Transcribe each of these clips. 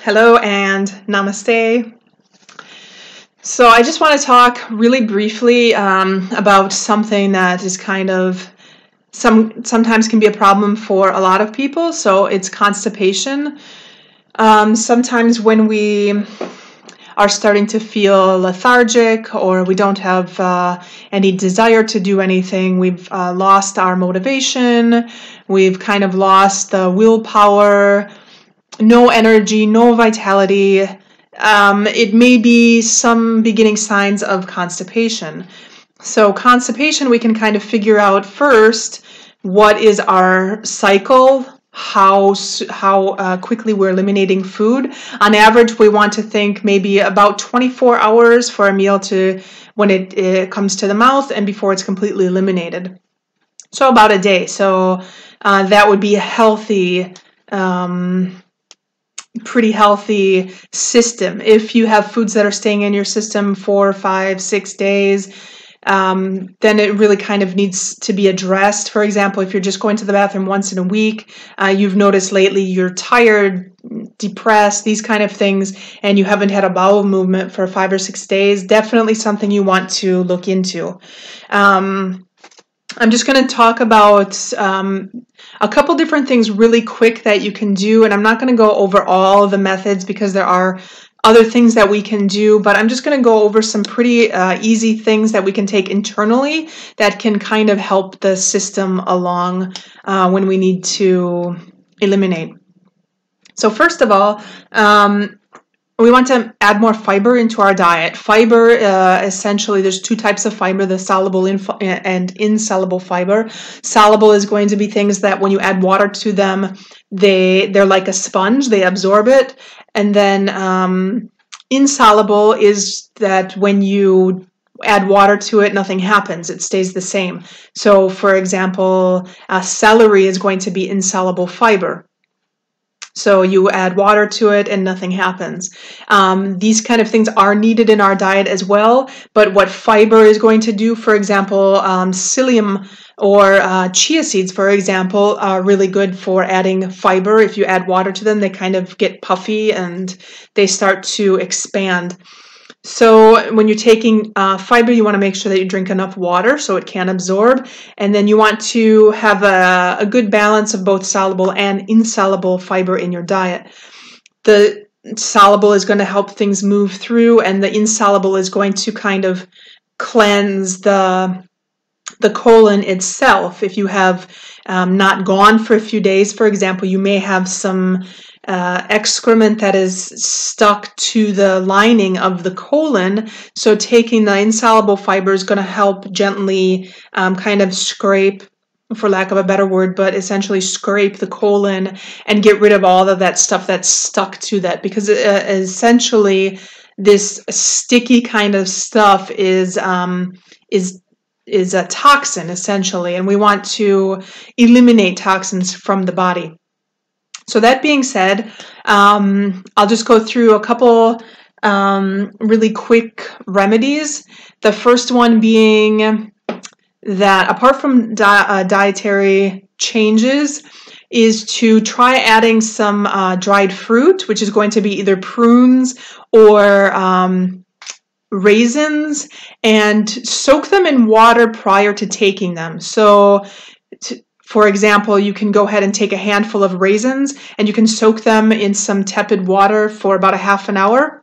Hello and namaste. So I just want to talk really briefly about something that is kind of sometimes can be a problem for a lot of people. So it's constipation. Sometimes when we are starting to feel lethargic or we don't have any desire to do anything, we've lost our motivation, we've kind of lost the willpower, no energy, no vitality. It may be some beginning signs of constipation. So constipation, we can kind of figure out first what is our cycle, how quickly we're eliminating food. On average, we want to think maybe about 24 hours for a meal to when it comes to the mouth and before it's completely eliminated. So about a day. So that would be a healthy pretty healthy system. If you have foods that are staying in your system 4, 5, 6 days, then it really kind of needs to be addressed. For example, if you're just going to the bathroom once in a week, you've noticed lately you're tired, depressed, these kind of things, and you haven't had a bowel movement for 5 or 6 days, definitely something you want to look into. I'm just going to talk about a couple different things really quick that you can do, and I'm not going to go over all the methods because there are other things that we can do, but I'm just going to go over some pretty easy things that we can take internally that can kind of help the system along when we need to eliminate. So first of all, we want to add more fiber into our diet. Fiber, essentially, there's two types of fiber, the soluble and insoluble fiber. Soluble is going to be things that when you add water to them, they're like a sponge, they absorb it. And then insoluble is that when you add water to it, nothing happens. It stays the same. So, for example, celery is going to be insoluble fiber. So you add water to it and nothing happens. These kind of things are needed in our diet as well, but what fiber is going to do, for example, psyllium or chia seeds, for example, are really good for adding fiber. If you add water to them, they kind of get puffy and they start to expand. So when you're taking fiber, you want to make sure that you drink enough water so it can absorb. And then you want to have a good balance of both soluble and insoluble fiber in your diet. The soluble is going to help things move through, and the insoluble is going to kind of cleanse the colon itself. If you have not gone for a few days, for example, you may have some excrement that is stuck to the lining of the colon. So taking the insoluble fiber is going to help gently kind of scrape, for lack of a better word, but essentially scrape the colon and get rid of all of that stuff that's stuck to that, because essentially this sticky kind of stuff is a toxin, essentially, and we want to eliminate toxins from the body. So that being said, I'll just go through a couple really quick remedies. The first one being that apart from dietary changes is to try adding some dried fruit, which is going to be either prunes or raisins, and soak them in water prior to taking them. So for example, you can go ahead and take a handful of raisins and you can soak them in some tepid water for about a half an hour.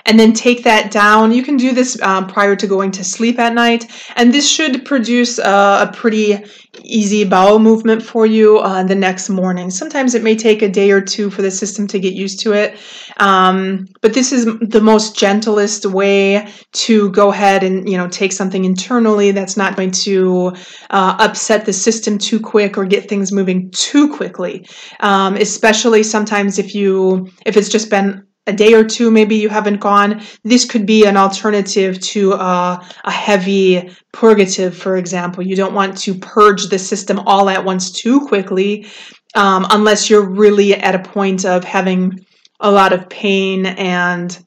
And then take that down. You can do this prior to going to sleep at night. And this should produce a pretty easy bowel movement for you the next morning. Sometimes it may take a day or two for the system to get used to it. But this is the most gentlest way to go ahead and, take something internally that's not going to upset the system too quick or get things moving too quickly. Especially sometimes if it's just been a day or two, maybe you haven't gone, this could be an alternative to a heavy purgative, for example. You don't want to purge the system all at once too quickly, unless you're really at a point of having a lot of pain and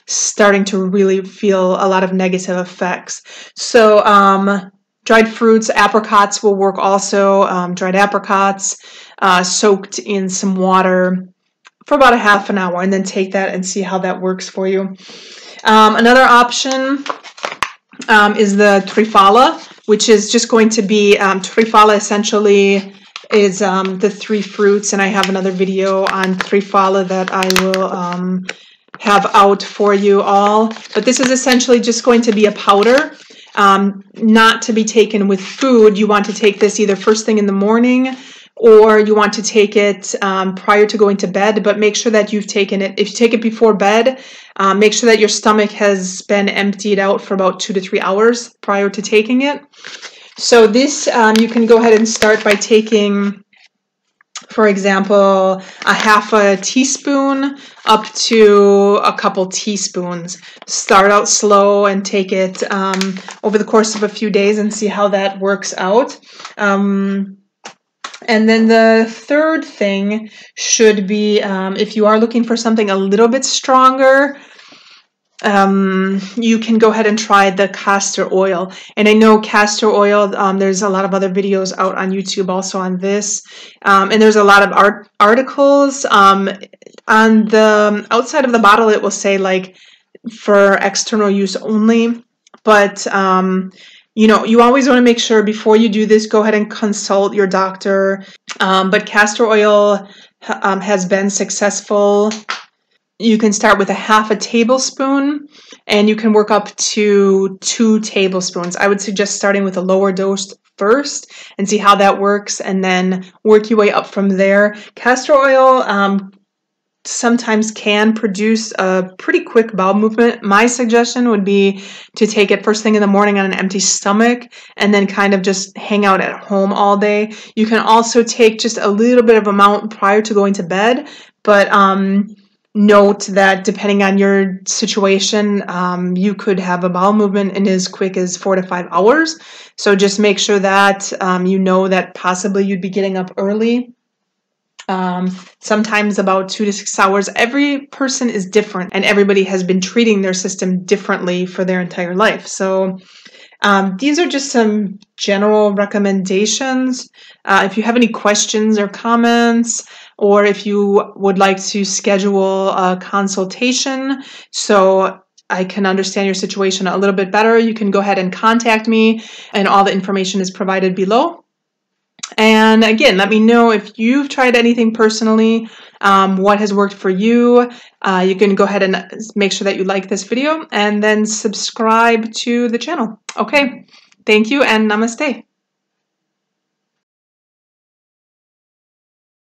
starting to really feel a lot of negative effects. So dried fruits, apricots will work also. Dried apricots soaked in some water for about a half an hour, and then take that and see how that works for you. Another option is the Triphala, which is just going to be, Triphala essentially is the 3 fruits, and I have another video on Triphala that I will have out for you all. But this is essentially just going to be a powder, not to be taken with food. You want to take this either first thing in the morning, or you want to take it prior to going to bed, but make sure that you've taken it. If you take it before bed, make sure that your stomach has been emptied out for about 2 to 3 hours prior to taking it. So this, you can go ahead and start by taking, for example, a half a teaspoon up to a couple teaspoons. Start out slow and take it over the course of a few days and see how that works out. And then the third thing should be, if you are looking for something a little bit stronger, you can go ahead and try the castor oil. And I know castor oil, there's a lot of other videos out on YouTube also on this. And there's a lot of articles. On the outside of the bottle, it will say like for external use only. But you know, you always want to make sure before you do this, go ahead and consult your doctor. But castor oil has been successful. You can start with a half a tablespoon, and you can work up to 2 tablespoons. I would suggest starting with a lower dose first and see how that works, and then work your way up from there. Castor oil sometimes can produce a pretty quick bowel movement. My suggestion would be to take it first thing in the morning on an empty stomach, and then kind of just hang out at home all day. You can also take just a little bit of amount prior to going to bed, but note that depending on your situation, you could have a bowel movement in as quick as 4 to 5 hours. So just make sure that you know that possibly you'd be getting up early. Sometimes about 2 to 6 hours. Every person is different, and everybody has been treating their system differently for their entire life. So these are just some general recommendations. If you have any questions or comments, or if you would like to schedule a consultation so I can understand your situation a little bit better, you can go ahead and contact me, and all the information is provided below. And again, let me know if you've tried anything personally, what has worked for you. You can go ahead and make sure that you like this video and then subscribe to the channel. Okay, thank you and namaste.